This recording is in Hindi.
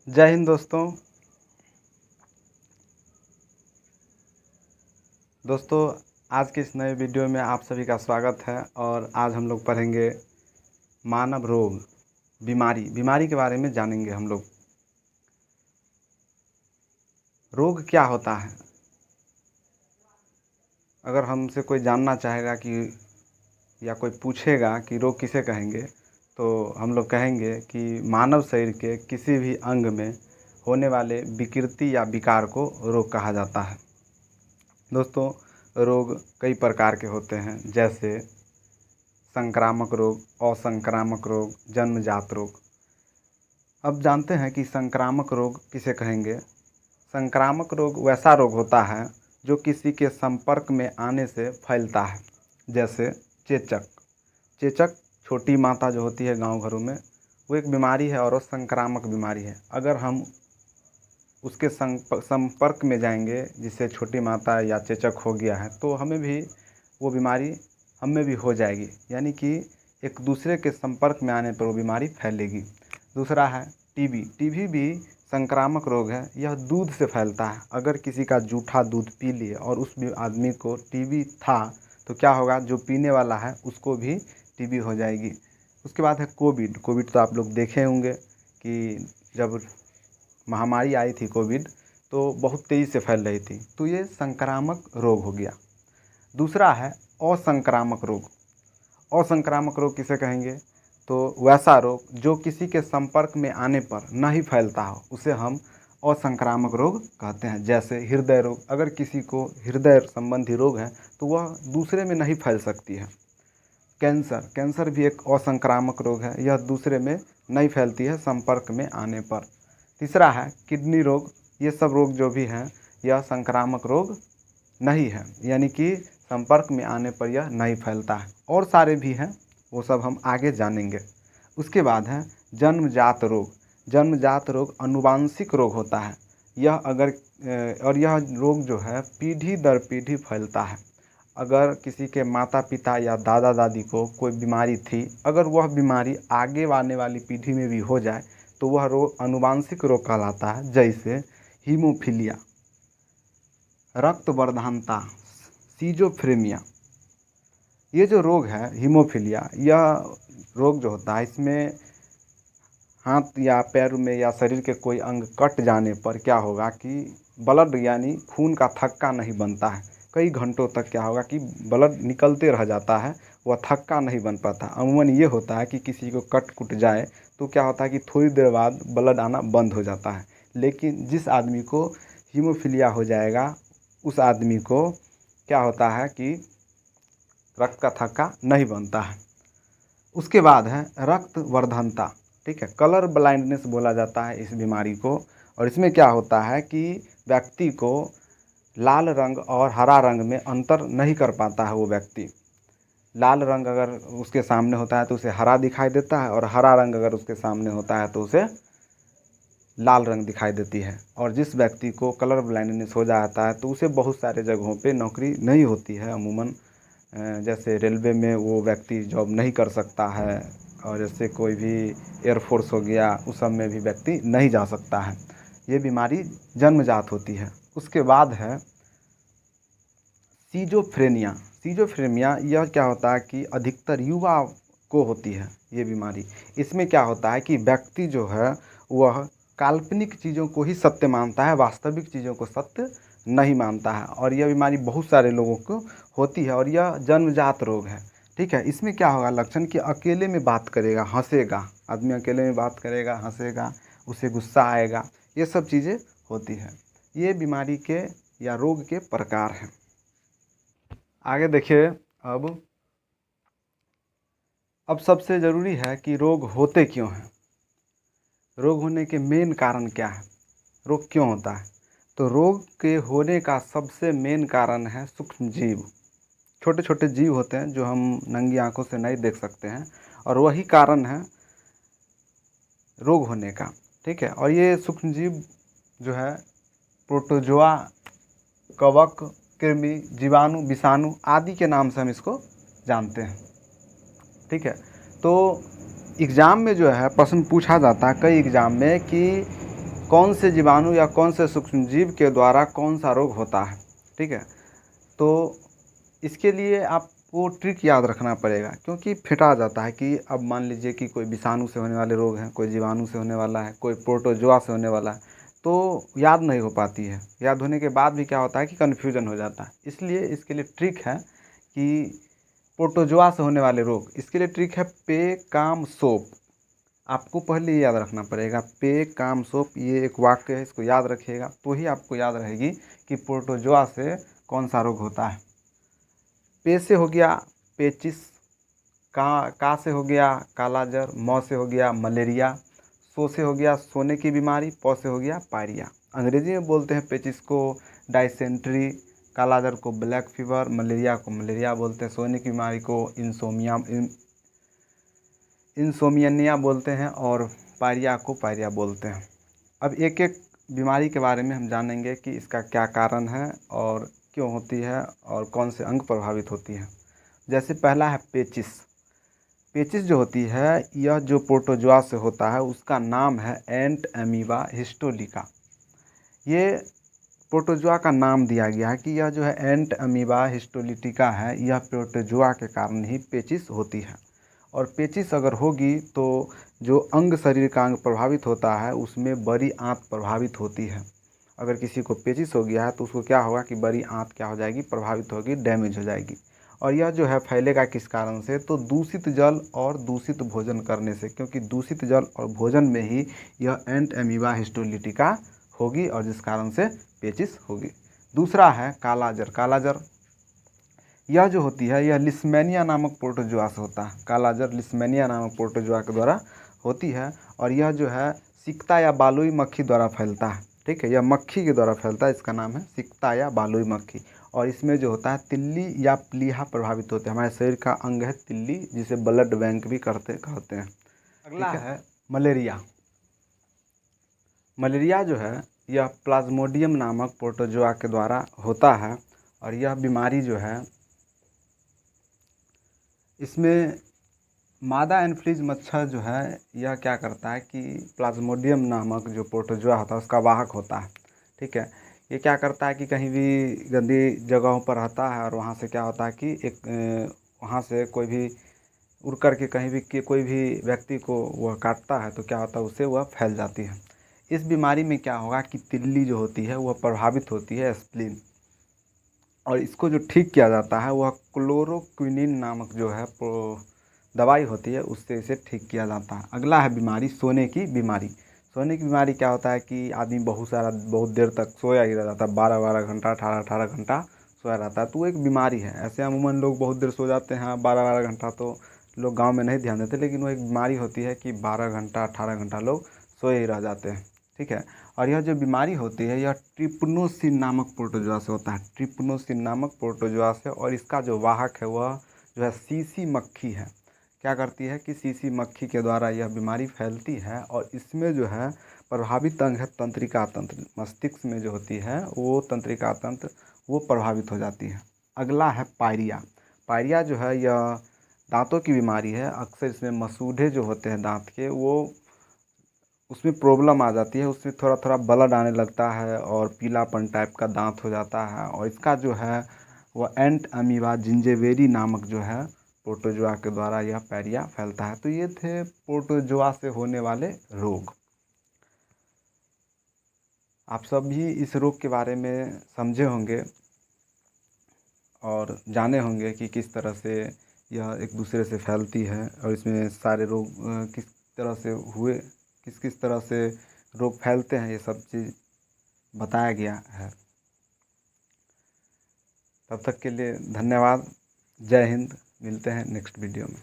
जय हिंद दोस्तों। आज के इस नए वीडियो में आप सभी का स्वागत है। और आज हम लोग पढ़ेंगे मानव रोग, बीमारी के बारे में जानेंगे हम लोग। रोग क्या होता है? अगर हमसे कोई जानना चाहेगा कि या कोई पूछेगा कि रोग किसे कहेंगे, तो हम लोग कहेंगे कि मानव शरीर के किसी भी अंग में होने वाले विकृति या विकार को रोग कहा जाता है। दोस्तों, रोग कई प्रकार के होते हैं, जैसे संक्रामक रोग, असंक्रामक रोग, जन्मजात रोग। अब जानते हैं कि संक्रामक रोग किसे कहेंगे। संक्रामक रोग वैसा रोग होता है जो किसी के संपर्क में आने से फैलता है, जैसे चेचक। चेचक छोटी माता जो होती है गांव घरों में, वो एक बीमारी है और वो संक्रामक बीमारी है। अगर हम उसके संपर्क में जाएंगे, जिससे छोटी माता या चेचक हो गया है, तो हमें भी वो बीमारी हमें भी हो जाएगी, यानी कि एक दूसरे के संपर्क में आने पर वो बीमारी फैलेगी। दूसरा है टीबी। टीबी भी संक्रामक रोग है। यह दूध से फैलता है। अगर किसी का जूठा दूध पी लिए और उस आदमी को टीबी था, तो क्या होगा, जो पीने वाला है उसको भी टीबी हो जाएगी। उसके बाद है कोविड। कोविड तो आप लोग देखे होंगे कि जब महामारी आई थी कोविड, तो बहुत तेज़ी से फैल रही थी, तो ये संक्रामक रोग हो गया। दूसरा है असंक्रामक रोग। असंक्रामक रोग किसे कहेंगे? तो वैसा रोग जो किसी के संपर्क में आने पर नहीं फैलता हो, उसे हम असंक्रामक रोग कहते हैं। जैसे हृदय रोग। अगर किसी को हृदय संबंधी रोग है तो वह दूसरे में नहीं फैल सकती है। कैंसर। कैंसर भी एक असंक्रामक रोग है। यह दूसरे में नहीं फैलती है संपर्क में आने पर। तीसरा है किडनी रोग। ये सब रोग जो भी हैं, यह संक्रामक रोग नहीं है, यानी कि संपर्क में आने पर यह नहीं फैलता है। और सारे भी हैं, वो सब हम आगे जानेंगे। उसके बाद है जन्मजात रोग। जन्मजात रोग अनुवांशिक रोग होता है। यह रोग जो है पीढ़ी दर पीढ़ी फैलता है। अगर किसी के माता पिता या दादा दादी को कोई बीमारी थी, अगर वह बीमारी आगे आने वाली पीढ़ी में भी हो जाए, तो वह रोग अनुवांशिक रोग कहलाता है। जैसे हीमोफीलिया, रक्तवर्धनता, सीजोफ्रेनिया। ये जो रोग है हीमोफीलिया, यह रोग जो होता है, इसमें हाथ या पैर में या शरीर के कोई अंग कट जाने पर क्या होगा कि ब्लड यानी खून का थक्का नहीं बनता है। कई घंटों तक क्या होगा कि ब्लड निकलते रह जाता है, वह थक्का नहीं बन पाता। अमूमन ये होता है कि किसी को कट कुट जाए तो क्या होता है कि थोड़ी देर बाद ब्लड आना बंद हो जाता है। लेकिन जिस आदमी को हीमोफीलिया हो जाएगा, उस आदमी को क्या होता है कि रक्त का थक्का नहीं बनता है। उसके बाद है रक्तवर्धनता। ठीक है, कलर ब्लाइंडनेस बोला जाता है इस बीमारी को। और इसमें क्या होता है कि व्यक्ति को लाल रंग और हरा रंग में अंतर नहीं कर पाता है। वो व्यक्ति, लाल रंग अगर उसके सामने होता है तो उसे हरा दिखाई देता है, और हरा रंग अगर उसके सामने होता है तो उसे लाल रंग दिखाई देती है। और जिस व्यक्ति को कलर ब्लाइंडनेस हो जाता है तो उसे बहुत सारे जगहों पे नौकरी नहीं होती है। अमूमन जैसे रेलवे में वो व्यक्ति जॉब नहीं कर सकता है, और जैसे कोई भी एयरफोर्स हो गया, उस सब में भी व्यक्ति नहीं जा सकता है। ये बीमारी जन्मजात होती है। उसके बाद है सीजोफ्रेनिया। सीजोफ्रेनिया यह क्या होता है कि अधिकतर युवा को होती है ये बीमारी। इसमें क्या होता है कि व्यक्ति जो है वह काल्पनिक चीज़ों को ही सत्य मानता है, वास्तविक चीज़ों को सत्य नहीं मानता है। और यह बीमारी बहुत सारे लोगों को होती है, और यह जन्मजात रोग है। ठीक है, इसमें क्या होगा लक्षण कि अकेले में बात करेगा, हंसेगा। आदमी अकेले में बात करेगा, हंसेगा, उसे गुस्सा आएगा, ये सब चीज़ें होती है। ये बीमारी के या रोग के प्रकार हैं। आगे देखिए। अब सबसे ज़रूरी है कि रोग होते क्यों हैं। रोग होने के मेन कारण क्या है, रोग क्यों होता है? तो रोग के होने का सबसे मेन कारण है सूक्ष्म जीव। छोटे छोटे जीव होते हैं जो हम नंगी आंखों से नहीं देख सकते हैं, और वही कारण है रोग होने का। ठीक है, और ये सूक्ष्म जीव जो है प्रोटोजोआ, कवक, कृमि, जीवाणु, विषाणु आदि के नाम से हम इसको जानते हैं। ठीक है, तो एग्ज़ाम में जो है प्रश्न पूछा जाता है कई एग्ज़ाम में कि कौन से जीवाणु या कौन से सूक्ष्मजीव के द्वारा कौन सा रोग होता है। ठीक है, तो इसके लिए आपको ट्रिक याद रखना पड़ेगा, क्योंकि फिटा जाता है कि अब मान लीजिए कि कोई विषाणु से होने वाले रोग हैं, कोई जीवाणु से होने वाला है, कोई प्रोटोजोआ से होने वाला है, तो याद नहीं हो पाती है। याद होने के बाद भी क्या होता है कि कन्फ्यूजन हो जाता है। इसलिए इसके लिए ट्रिक है कि प्रोटोजोआ से होने वाले रोग, इसके लिए ट्रिक है पे काम सोप। आपको पहले ये याद रखना पड़ेगा, पे काम सोप, ये एक वाक्य है, इसको याद रखिएगा तो ही आपको याद रहेगी कि प्रोटोजोआ से कौन सा रोग होता है। पे से हो गया पेचिस, का से हो गया कालाजर, मौ से हो गया मलेरिया, सो से हो गया सोने की बीमारी, पौ से हो गया पायरिया। अंग्रेजी में बोलते हैं पेचिस को डायसेंट्री, कालाजर को ब्लैक फीवर, मलेरिया को मलेरिया बोलते हैं, सोने की बीमारी को इंसोमियनिया बोलते हैं और पायरिया को पायरिया बोलते हैं। अब एक एक बीमारी के बारे में हम जानेंगे कि इसका क्या कारण है और क्यों होती है और कौन से अंग प्रभावित होती है। जैसे पहला है पेचिस। पेचिस जो होती है यह जो प्रोटोजोआ से होता है उसका नाम है एंट अमीबा हिस्टोलिका। ये प्रोटोजोआ का नाम दिया गया है कि यह जो है एंट अमीबा हिस्टोलिटिका है, यह प्रोटोजोआ के कारण ही पेचिस होती है। और पेचिस अगर होगी तो जो अंग शरीर का अंग प्रभावित होता है उसमें बड़ी आंत प्रभावित होती है। अगर किसी को पेचिस हो गया है तो उसको क्या होगा कि बड़ी आंत क्या हो जाएगी, प्रभावित होगी, डैमेज हो जाएगी। और यह जो है फैलेगा किस कारण से, तो दूषित जल और दूषित भोजन करने से, क्योंकि दूषित जल और भोजन में ही यह एंट अमीबा हिस्टोलिटिका होगी और जिस कारण से पेचिस होगी। दूसरा है कालाजर। कालाजर यह जो होती है यह लिस्मेनिया नामक प्रोटोजोआ से होता है। कालाजर लिस्मेनिया नामक प्रोटोजोआ के द्वारा होती है और यह जो है सिकता या बालुई मक्खी द्वारा फैलता है। ठीक है, यह मक्खी के द्वारा फैलता है, इसका नाम है सिकता या बालुई मक्खी। और इसमें जो होता है तिल्ली या प्लीहा प्रभावित होते हैं। हमारे शरीर का अंग है तिल्ली, जिसे ब्लड बैंक भी कहते हैं। अगला है मलेरिया। मलेरिया जो है यह प्लाज्मोडियम नामक प्रोटोजोआ के द्वारा होता है और यह बीमारी जो है इसमें मादा एनफ्लीज मच्छर जो है यह क्या करता है कि प्लाज्मोडियम नामक जो प्रोटोजोआ होता है उसका वाहक होता है। ठीक है, ये क्या करता है कि कहीं भी गंदी जगहों पर रहता है और वहाँ से क्या होता है कि वहाँ से कोई भी उड़ कर के कहीं भी कोई भी व्यक्ति को वह काटता है तो क्या होता है, उससे वह फैल जाती है। इस बीमारी में क्या होगा कि तिल्ली जो होती है वह प्रभावित होती है, स्प्लीन, और इसको जो ठीक किया जाता है वह क्लोरोक्विनिन नामक जो है दवाई होती है, उससे इसे ठीक किया जाता है। अगला है बीमारी सोने की बीमारी। सोने की बीमारी क्या होता है कि आदमी बहुत देर तक सोया ही रहता है, 12-12 घंटा 18-18 घंटा सोया रहता है, तो वो एक बीमारी है। ऐसे अमूमन लोग बहुत देर सो जाते हैं 12-12 घंटा, तो लोग गाँव में नहीं ध्यान देते, लेकिन वो एक बीमारी होती है कि 12 घंटा 18 घंटा लोग सोए ही रह जाते हैं। ठीक है, और यह जो बीमारी होती है यह ट्रिप्नोसिन नामक प्रोटोजोआ से होता है, ट्रिप्नोसिन नामक प्रोटोजोआ से। और इसका जो वाहक है वह जो है सीसी मक्खी है। क्या करती है कि सीसी मक्खी के द्वारा यह बीमारी फैलती है और इसमें जो है प्रभावित अंग है तंत्रिका तंत्र। मस्तिष्क में जो होती है वो तंत्रिका तंत्र वो प्रभावित हो जाती है। अगला है पायरिया। पायरिया जो है यह दांतों की बीमारी है। अक्सर इसमें मसूढ़े जो होते हैं दांत के वो उसमें प्रॉब्लम आ जाती है, उसमें थोड़ा थोड़ा ब्लड आने लगता है और पीलापन टाइप का दांत हो जाता है। और इसका जो है वह एंट अमीबा जिंजेवेरी नामक जो है प्रोटोजोआ के द्वारा यह पायरिया फैलता है। तो ये थे प्रोटोजोआ से होने वाले रोग। आप सब भी इस रोग के बारे में समझे होंगे और जाने होंगे कि किस तरह से यह एक दूसरे से फैलती है और इसमें सारे रोग किस तरह से हुए, किस किस तरह से रोग फैलते हैं, ये सब चीज़ बताया गया है। तब तक के लिए धन्यवाद। जय हिंद। मिलते हैं नेक्स्ट वीडियो में।